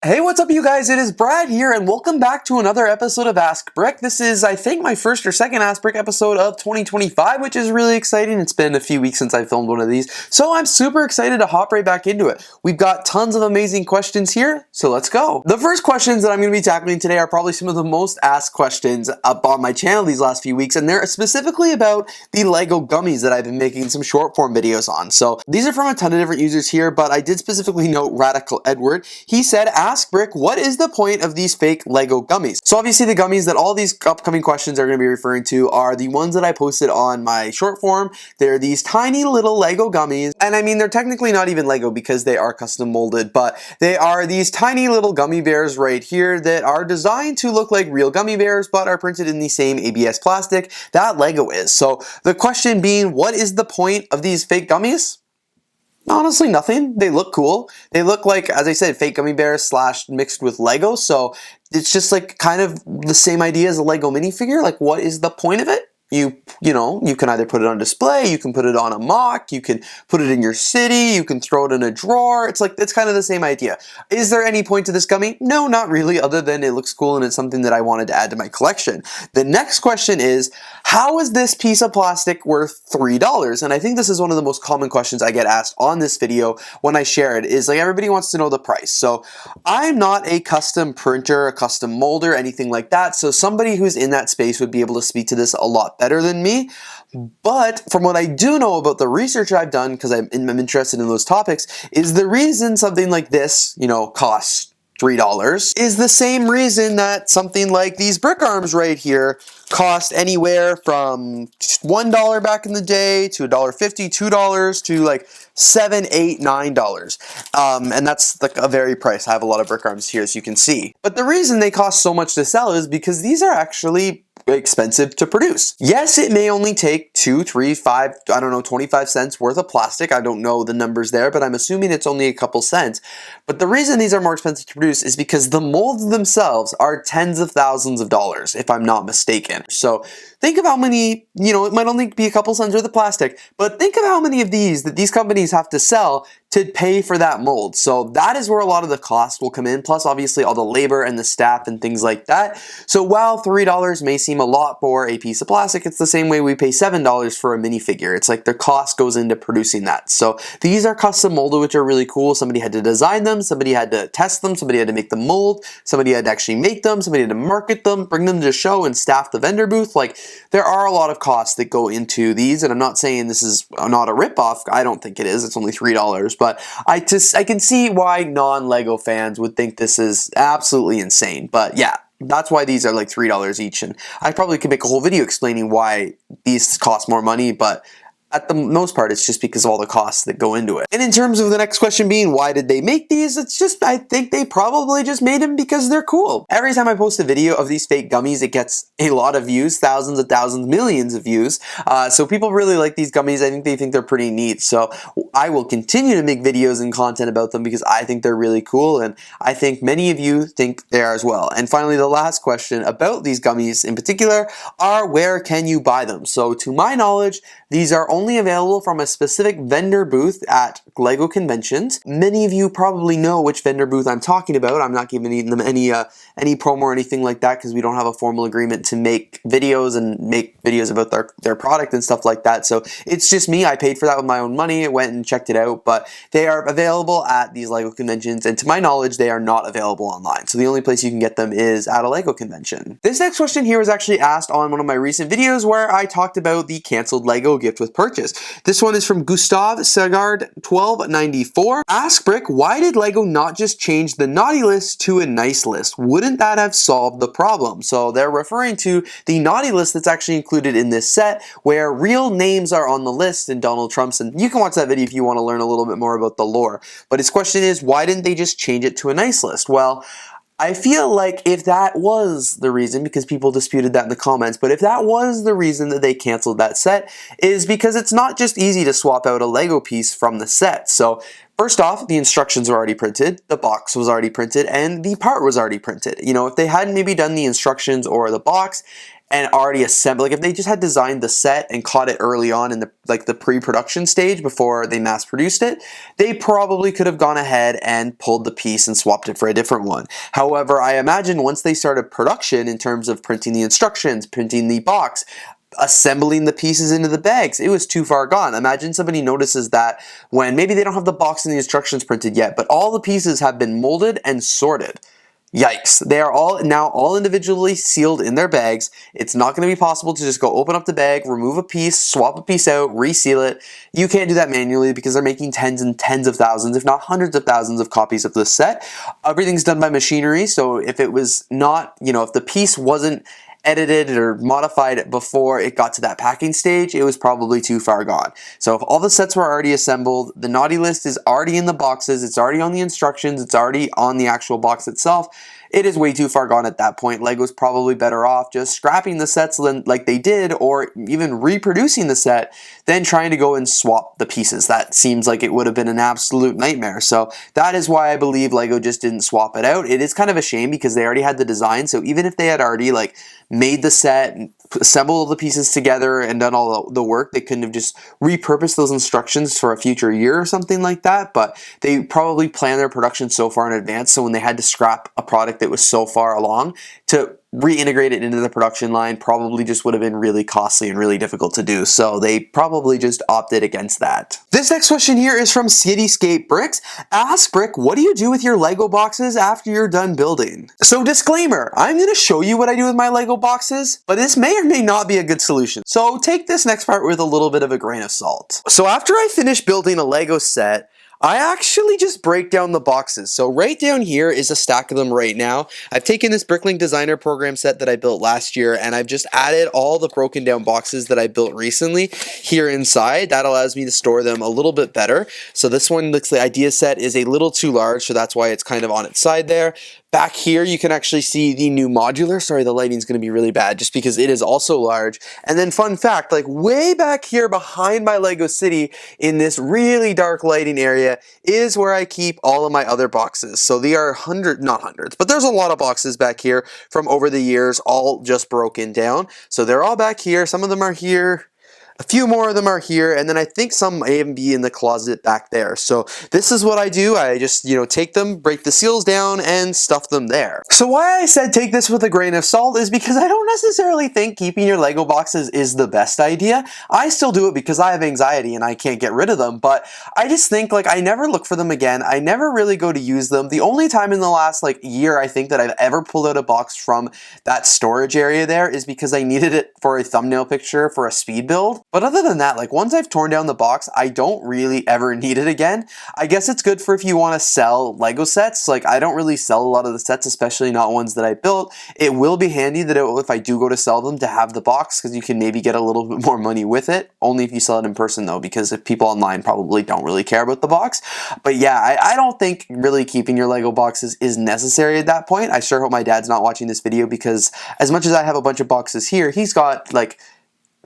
Hey, what's up you guys? It is Brad here and welcome back to another episode of AskBrick. This is, I think, my first or second AskBrick episode of 2025, which is really exciting. It's been a few weeks since I filmed one of these, so I'm super excited to hop right back into it. We've got tons of amazing questions here, so let's go. The first questions that I'm going to be tackling today are probably some of the most asked questions up on my channel these last few weeks, and they're specifically about the LEGO Gummies that I've been making some short form videos on. So these are from a ton of different users here, but I did specifically note Radical Edward. He said, AskBrick, what is the point of these fake LEGO gummies? So obviously the gummies that all these upcoming questions are going to be referring to are the ones that I posted on my short form. They're these tiny little LEGO gummies, and I mean they're technically not even LEGO because they are custom molded, but they are these tiny little gummy bears right here that are designed to look like real gummy bears but are printed in the same ABS plastic that LEGO is. So the question being, what is the point of these fake gummies? Honestly, nothing. They look cool. They look like, as I said, fake gummy bears slash mixed with Lego. So it's just like kind of the same idea as a Lego minifigure. Like, what is the point of it? You can either put it on display, you can put it on a MOC, you can put it in your city, you can throw it in a drawer. It's kind of the same idea. Is there any point to this gummy? No, not really, other than it looks cool and it's something that I wanted to add to my collection. The next question is, how is this piece of plastic worth $3? And I think this is one of the most common questions I get asked on this video when I share it, is like everybody wants to know the price. So I'm not a custom printer, a custom molder, anything like that. So somebody who's in that space would be able to speak to this a lot better than me. But from what I do know about the research I've done, because I'm interested in those topics, is the reason something like this, costs $3 is the same reason that something like these brick arms right here cost anywhere from $1 back in the day to $1.50, $2 to like $7, $8, $9. And that's like a very price. I have a lot of brick arms here, as you can see. But the reason they cost so much to sell is because these are actually expensive to produce. Yes, it may only take 2, 3, 5, 25 cents worth of plastic. I don't know the numbers there, but I'm assuming it's only a couple cents. But the reason these are more expensive to produce is because the molds themselves are tens of thousands of dollars, if I'm not mistaken. So think of how many, it might only be a couple cents worth of plastic, but think of how many of these that these companies have to sell to pay for that mold. So that is where a lot of the cost will come in, plus obviously all the labor and the staff and things like that. So while $3 may seem a lot for a piece of plastic, it's the same way we pay $7 for a minifigure. It's like the cost goes into producing that. So these are custom molded, which are really cool. Somebody had to design them, somebody had to test them, somebody had to make the mold, somebody had to actually make them, somebody had to market them, bring them to show and staff the vendor booth. Like, there are a lot of costs that go into these, and I'm not saying this is not a ripoff. I don't think it is. It's only $3. But I can see why non-LEGO fans would think this is absolutely insane. But yeah, that's why these are like $3 each, and I probably could make a whole video explaining why these cost more money, but at the most part, it's just because of all the costs that go into it. And in terms of the next question being, why did they make these? It's just, I think they probably just made them because they're cool. Every time I post a video of these fake gummies, it gets a lot of views, thousands of thousands, millions of views. So people really like these gummies. I think they think they're pretty neat. So I will continue to make videos and content about them because I think they're really cool. And I think many of you think they are as well. And finally, the last question about these gummies in particular are, where can you buy them? So to my knowledge, these are only available from a specific vendor booth at LEGO conventions. Many of you probably know which vendor booth I'm talking about. I'm not giving them any promo or anything like that because we don't have a formal agreement to make videos about their product and stuff like that. So it's just me. I paid for that with my own money. I went and checked it out, but they are available at these LEGO conventions, and to my knowledge, they are not available online. So the only place you can get them is at a LEGO convention. This next question here was actually asked on one of my recent videos where I talked about the canceled LEGO gift with purchase. This one is from Gustav Segard 1294. AskBrick, why did LEGO not just change the naughty list to a nice list? Wouldn't that have solved the problem? So they're referring to the naughty list that's actually included in this set, where real names are on the list and Donald Trump's, and you can watch that video if you want to learn a little bit more about the lore. But his question is, why didn't they just change it to a nice list? Well, I feel like if that was the reason, because people disputed that in the comments, but if that was the reason that they canceled that set, is because it's not just easy to swap out a LEGO piece from the set. So first off, the instructions were already printed, the box was already printed, and the part was already printed. If they hadn't maybe done the instructions or the box, and already assembled, like if they just had designed the set and caught it early on in the pre-production stage before they mass produced it, they probably could have gone ahead and pulled the piece and swapped it for a different one. However, I imagine once they started production in terms of printing the instructions, printing the box, assembling the pieces into the bags, it was too far gone. Imagine somebody notices that when maybe they don't have the box and the instructions printed yet, but all the pieces have been molded and sorted. Yikes. They are all now all individually sealed in their bags. It's not going to be possible to just go open up the bag, remove a piece, swap a piece out, reseal it. You can't do that manually because they're making tens and tens of thousands, if not hundreds of thousands of copies of this set. Everything's done by machinery, so if it was not, if the piece wasn't edited or modified before it got to that packing stage, it was probably too far gone. So if all the sets were already assembled, the naughty list is already in the boxes, it's already on the instructions, it's already on the actual box itself, it is way too far gone at that point. LEGO's probably better off just scrapping the sets like they did, or even reproducing the set, than trying to go and swap the pieces. That seems like it would have been an absolute nightmare. So that is why I believe LEGO just didn't swap it out. It is kind of a shame because they already had the design, so even if they had already made the set, assembled the pieces together, and done all the work, they couldn't have just repurposed those instructions for a future year or something like that. But they probably planned their production so far in advance, so when they had to scrap a product that was so far along, to reintegrate it into the production line probably just would have been really costly and really difficult to do. So they probably just opted against that. This next question here is from Cityscape Bricks. Ask Brick, what do you do with your Lego boxes after you're done building? So disclaimer, I'm going to show you what I do with my Lego boxes, but this may or may not be a good solution. So take this next part with a little bit of a grain of salt. So after I finish building a Lego set, I actually just break down the boxes. So right down here is a stack of them right now. I've taken this Bricklink Designer Program set that I built last year, and I've just added all the broken down boxes that I built recently here inside. That allows me to store them a little bit better. So this one looks, the idea set is a little too large, so that's why it's kind of on its side there. Back here, you can actually see the new modular. Sorry, the lighting's going to be really bad just because it is also large. And then fun fact, way back here behind my Lego City in this really dark lighting area is where I keep all of my other boxes. So they are not hundreds, but there's a lot of boxes back here from over the years, all just broken down. So they're all back here. Some of them are here. A few more of them are here, and then I think some may even be in the closet back there. So this is what I do. I just, take them, break the seals down, and stuff them there. So why I said take this with a grain of salt is because I don't necessarily think keeping your Lego boxes is the best idea. I still do it because I have anxiety and I can't get rid of them, but I just think, I never look for them again. I never really go to use them. The only time in the last, year, I think, that I've ever pulled out a box from that storage area there is because I needed it for a thumbnail picture for a speed build. But other than that, once I've torn down the box, I don't really ever need it again. I guess it's good for if you want to sell Lego sets. I don't really sell a lot of the sets, especially not ones that I built. It will be handy that if I do go to sell them, to have the box, because you can maybe get a little bit more money with it. Only if you sell it in person though, because if people online probably don't really care about the box. But yeah, I don't think really keeping your Lego boxes is necessary at that point. I sure hope my dad's not watching this video, because as much as I have a bunch of boxes here, he's got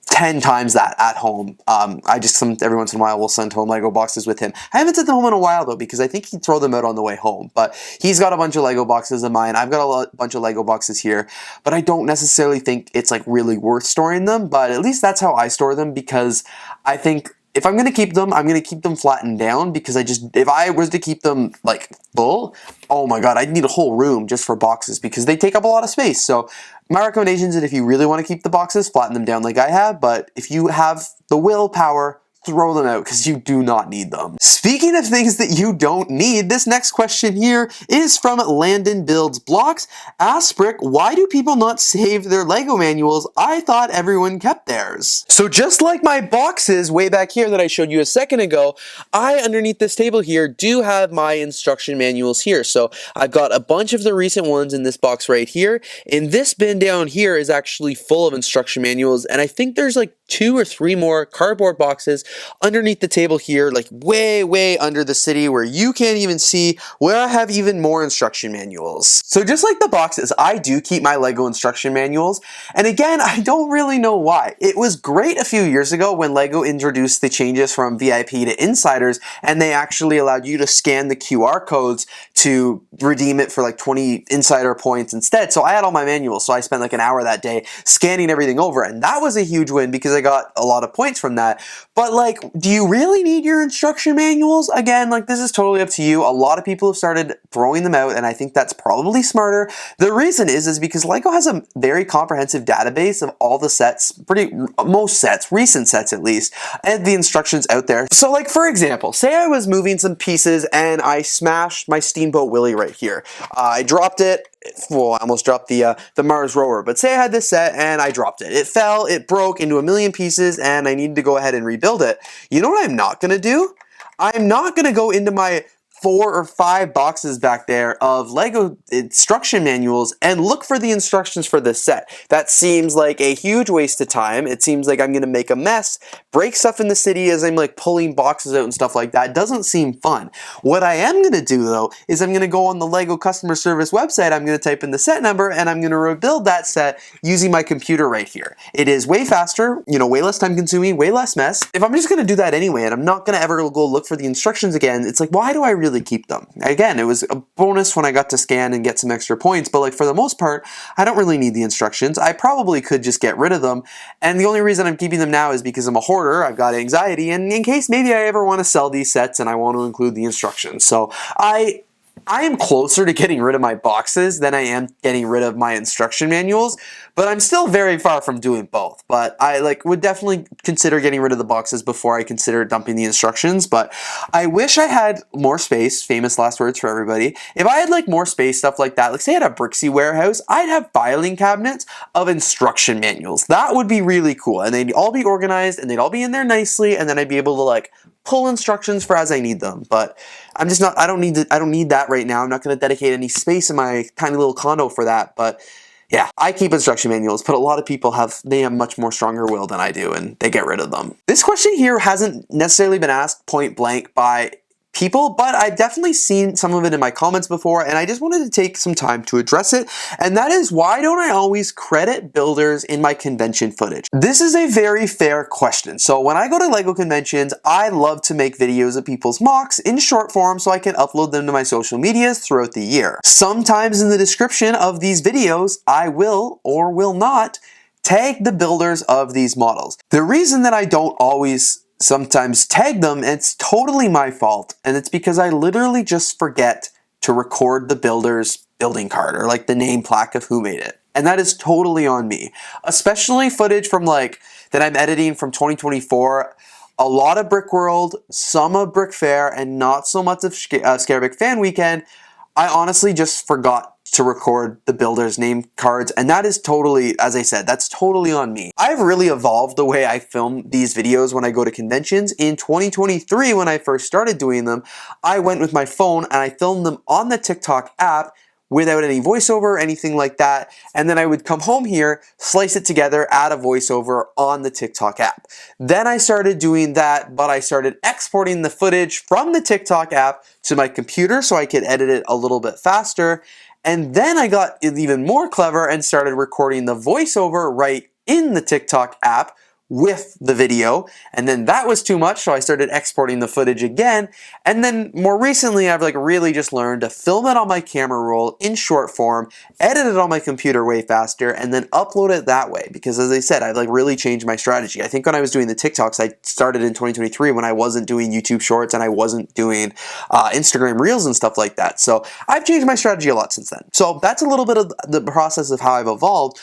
10 times that at home. I just every once in a while will send home Lego boxes with him. I haven't sent them home in a while though, because I think he'd throw them out on the way home. But he's got a bunch of Lego boxes of mine. I've got a bunch of Lego boxes here, but I don't necessarily think it's really worth storing them. But at least that's how I store them, because I think if I'm going to keep them, I'm going to keep them flattened down, because if I was to keep them full, oh my god, I'd need a whole room just for boxes, because they take up a lot of space. So my recommendation is that if you really want to keep the boxes, flatten them down like I have, but if you have the willpower, throw them out, because you do not need them. Speaking of things that you don't need, this next question here is from Landon Builds Blocks. Ask Brick, why do people not save their Lego manuals? I thought everyone kept theirs. So just like my boxes way back here that I showed you a second ago, I, underneath this table here, do have my instruction manuals here. So I've got a bunch of the recent ones in this box right here, and this bin down here is actually full of instruction manuals, and I think there's 2 or 3 more cardboard boxes underneath the table here, like way under the city where you can't even see, where I have even more instruction manuals. So just like the boxes, I do keep my LEGO instruction manuals, and again, I don't really know why. It was great a few years ago when LEGO introduced the changes from VIP to Insiders, and they actually allowed you to scan the QR codes to redeem it for like 20 Insider points instead. So I had all my manuals, so I spent like an hour that day scanning everything over, and that was a huge win because I got a lot of points from that. But like, do you really need your instruction manuals? Again, like, this is totally up to you. A lot of people have started throwing them out, and I think that's probably smarter. The reason is because LEGO has a very comprehensive database of all the sets, most sets, recent sets at least, and the instructions out there. So like, for example, say I was moving some pieces and I smashed my Steamboat Willie right here. I dropped it. Well, I almost dropped the Mars rower, but say I had this set and I dropped it. It fell, it broke into a million pieces, and I needed to go ahead and rebuild it. You know what I'm not going to do? I'm not going to go into my 4 or 5 boxes back there of LEGO instruction manuals and look for the instructions for this set. That seems like a huge waste of time. It seems like I'm going to make a mess, break stuff in the city as I'm like pulling boxes out and stuff like that. It doesn't seem fun. What I am going to do though is I'm going to go on the LEGO customer service website, I'm going to type in the set number, and I'm going to rebuild that set using my computer right here. It is way faster, you know, way less time consuming, way less mess. If I'm just going to do that anyway and I'm not going to ever go look for the instructions again, it's like, why do I really keep them? Again, it was a bonus when I got to scan and get some extra points, but like, for the most part, I don't really need the instructions. I probably could just get rid of them, and the only reason I'm keeping them now is because I'm a hoarder. I've got anxiety, and in case maybe I ever want to sell these sets and I want to include the instructions. So I am closer to getting rid of my boxes than I am getting rid of my instruction manuals, but I'm still very far from doing both. But I would definitely consider getting rid of the boxes before I consider dumping the instructions. But I wish I had more space, famous last words for everybody. If I had like more space, stuff like that, like say I had a Brixie warehouse, I'd have filing cabinets of instruction manuals. That would be really cool, and they'd all be organized and they'd all be in there nicely, and then I'd be able to like pull instructions for as I need them. But I'm just not, I don't need that right now. I'm not going to dedicate any space in my tiny little condo for that. But yeah, I keep instruction manuals, but a lot of people have much more stronger will than I do, and they get rid of them. This question here hasn't necessarily been asked point blank by people, but I've definitely seen some of it in my comments before, and I just wanted to take some time to address it, and that is, why don't I always credit builders in my convention footage? This is a very fair question. So when I go to LEGO conventions, I love to make videos of people's MOCs in short form so I can upload them to my social medias throughout the year. Sometimes in the description of these videos, I will or will not tag the builders of these models. The reason that I don't always sometimes tag them, it's totally my fault, and it's because I literally just forget to record the builder's building card or like the name plaque of who made it. And that is totally on me. Especially footage from like that I'm editing from 2024. A lot of Brick World, some of Brick Fair, and not so much of Scarebrick Fan Weekend. I honestly just forgot to record the builder's name cards, and that is totally, as I said, that's totally on me. I've really evolved the way I film these videos when I go to conventions. In 2023, when I first started doing them, I went with my phone and I filmed them on the TikTok app without any voiceover or anything like that, and then I would come home here, slice it together, add a voiceover on the TikTok app. Then I started doing that, but I started exporting the footage from the TikTok app to my computer so I could edit it a little bit faster, and then I got even more clever and started recording the voiceover right in the TikTok app with the video, and then that was too much, so I started exporting the footage again, and then more recently I've like really just learned to film it on my camera roll in short form, edit it on my computer way faster, and then upload it that way, because as I said, I've like really changed my strategy. I think when I was doing the TikToks, I started in 2023 when I wasn't doing YouTube Shorts and I wasn't doing Instagram Reels and stuff like that, so I've changed my strategy a lot since then. So that's a little bit of the process of how I've evolved.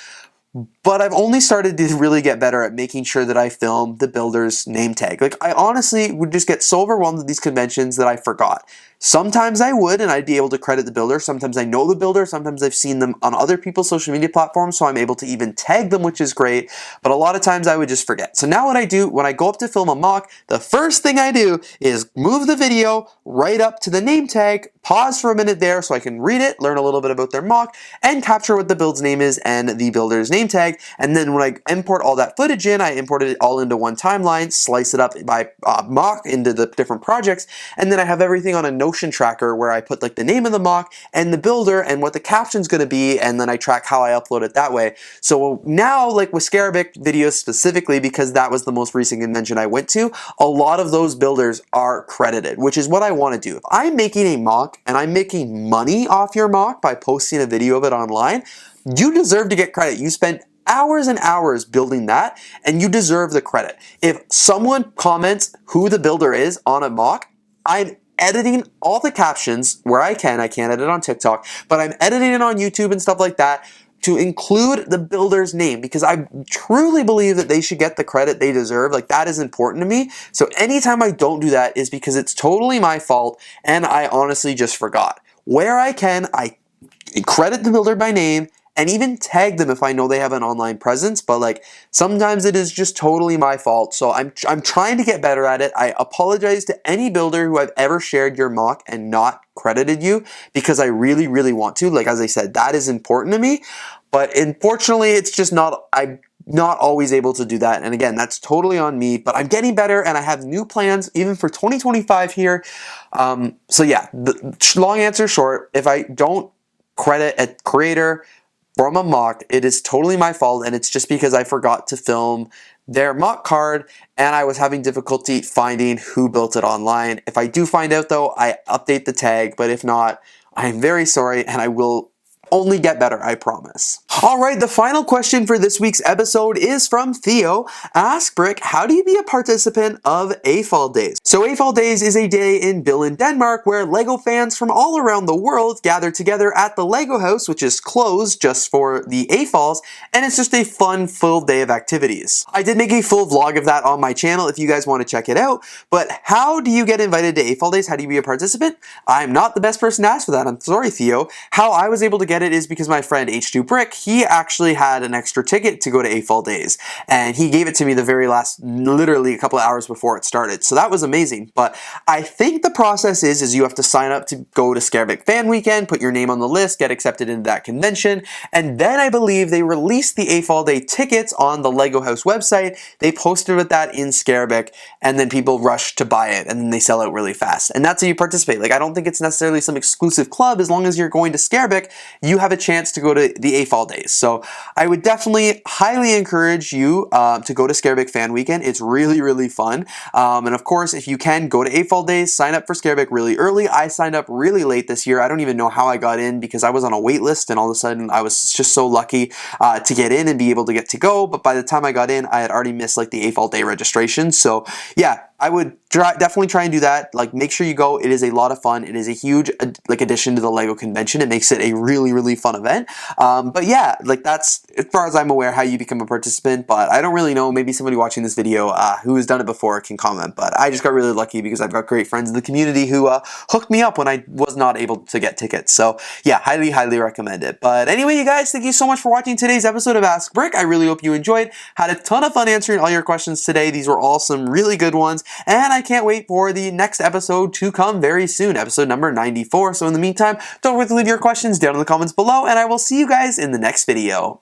But I've only started to really get better at making sure that I film the builder's name tag. Like, I honestly would just get so overwhelmed at these conventions that I forgot. Sometimes I would, and I'd be able to credit the builder. Sometimes I know the builder. Sometimes I've seen them on other people's social media platforms, so I'm able to even tag them, which is great. But a lot of times I would just forget. So now what I do, when I go up to film a mock, the first thing I do is move the video right up to the name tag, pause for a minute there so I can read it, learn a little bit about their mock, and capture what the build's name is and the builder's name tag. And then when I import all that footage in, I imported it all into one timeline, slice it up by mock into the different projects, and then I have everything on a Notion tracker where I put like the name of the mock and the builder and what the caption's going to be, and then I track how I upload it that way. So now, like with AskBrick videos specifically, because that was the most recent convention I went to, a lot of those builders are credited, which is what I want to do. If I'm making a mock and I'm making money off your mock by posting a video of it online, you deserve to get credit. You spent hours and hours building that, and you deserve the credit. If someone comments who the builder is on a mock, I'm editing all the captions where I can't edit on TikTok, but I'm editing it on YouTube and stuff like that to include the builder's name, because I truly believe that they should get the credit they deserve. Like, that is important to me. So anytime I don't do that is because it's totally my fault and I honestly just forgot. Where I can, I credit the builder by name and even tag them if I know they have an online presence, but like sometimes it is just totally my fault. So I'm trying to get better at it. I apologize to any builder who I've ever shared your mock and not credited you, because I really, really want to. Like, as I said, that is important to me, but unfortunately it's just I'm not always able to do that. And again, that's totally on me, but I'm getting better and I have new plans even for 2025 here. So yeah, the long answer short, if I don't credit a creator from a mock, it is totally my fault, and it's just because I forgot to film their mock card and I was having difficulty finding who built it online. If I do find out though, I update the tag, but if not, I'm very sorry and I will only get better, I promise. Alright, the final question for this week's episode is from Theo. Ask Brick, how do you be a participant of AFOL Days? So AFOL Days is a day in Billund, Denmark, where LEGO fans from all around the world gather together at the LEGO house, which is closed just for the AFOLs, and it's just a fun, full day of activities. I did make a full vlog of that on my channel if you guys want to check it out, but how do you get invited to AFOL Days? How do you be a participant? I'm not the best person to ask for that, I'm sorry, Theo. How I was able to get it is because my friend H2Brick, he actually had an extra ticket to go to AFOL Days, and he gave it to me the very last, literally a couple of hours before it started, so that was amazing. But I think the process is you have to sign up to go to AskBrick Fan Weekend, put your name on the list, get accepted into that convention, and then I believe they released the AFOL Day tickets on the LEGO House website. They posted with that in AskBrick, and then people rush to buy it, and then they sell out really fast, and that's how you participate. Like, I don't think it's necessarily some exclusive club. As long as you're going to AskBrick, you have a chance to go to the AFOL Days. So I would definitely highly encourage you to go to AskBrick Fan Weekend. It's really, really fun. And of course, if you can, go to AFOL Days, sign up for AskBrick really early. I signed up really late this year. I don't even know how I got in, because I was on a wait list and all of a sudden I was just so lucky to get in and be able to get to go. But by the time I got in, I had already missed like the AFOL Day registration. So yeah, I would definitely try and do that. Like, make sure you go. It is a lot of fun. It is a huge addition to the LEGO convention. It makes it a really, really fun event. But yeah, like, that's, as far as I'm aware, how you become a participant. But I don't really know. Maybe somebody watching this video who has done it before can comment. But I just got really lucky because I've got great friends in the community who hooked me up when I was not able to get tickets. So yeah, highly, highly recommend it. But anyway, you guys, thank you so much for watching today's episode of Ask Brick. I really hope you enjoyed. Had a ton of fun answering all your questions today. These were all some really good ones. And I can't wait for the next episode to come very soon, episode number 94. So in the meantime, don't forget to leave your questions down in the comments below, and I will see you guys in the next video.